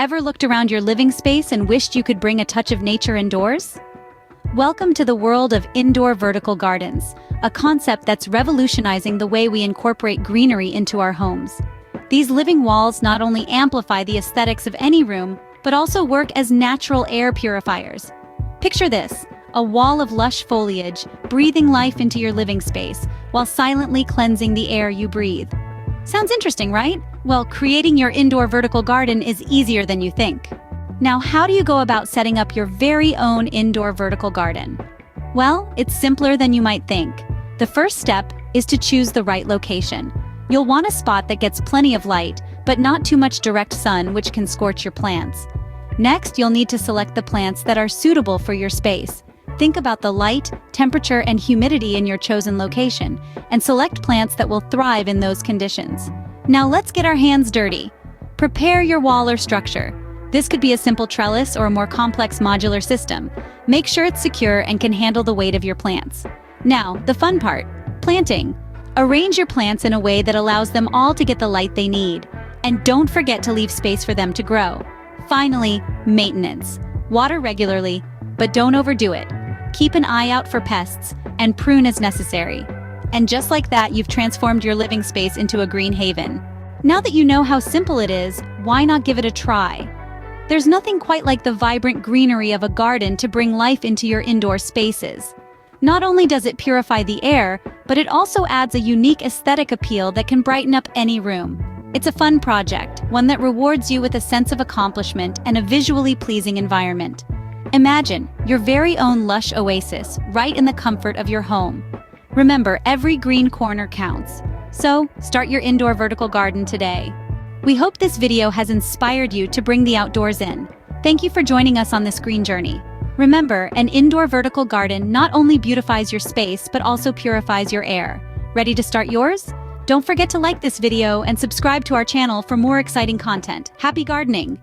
Ever looked around your living space and wished you could bring a touch of nature indoors? Welcome to the world of indoor vertical gardens, a concept that's revolutionizing the way we incorporate greenery into our homes. These living walls not only amplify the aesthetics of any room, but also work as natural air purifiers. Picture this, a wall of lush foliage breathing life into your living space while silently cleansing the air you breathe. Sounds interesting, right? Well, creating your indoor vertical garden is easier than you think. Now, how do you go about setting up your very own indoor vertical garden? Well, it's simpler than you might think. The first step is to choose the right location. You'll want a spot that gets plenty of light, but not too much direct sun, which can scorch your plants. Next, you'll need to select the plants that are suitable for your space. Think about the light, temperature, and humidity in your chosen location, and select plants that will thrive in those conditions. Now let's get our hands dirty. Prepare your wall or structure. This could be a simple trellis or a more complex modular system. Make sure it's secure and can handle the weight of your plants. Now, the fun part, planting. Arrange your plants in a way that allows them all to get the light they need. And don't forget to leave space for them to grow. Finally, maintenance. Water regularly, but don't overdo it. Keep an eye out for pests and prune as necessary. And just like that, you've transformed your living space into a green haven. Now that you know how simple it is, why not give it a try? There's nothing quite like the vibrant greenery of a garden to bring life into your indoor spaces. Not only does it purify the air, but it also adds a unique aesthetic appeal that can brighten up any room. It's a fun project, one that rewards you with a sense of accomplishment and a visually pleasing environment. Imagine your very own lush oasis right in the comfort of your home. Remember, every green corner counts. So, start your indoor vertical garden today. We hope this video has inspired you to bring the outdoors in. Thank you for joining us on this green journey. Remember, an indoor vertical garden not only beautifies your space, but also purifies your air. Ready to start yours? Don't forget to like this video and subscribe to our channel for more exciting content. Happy gardening!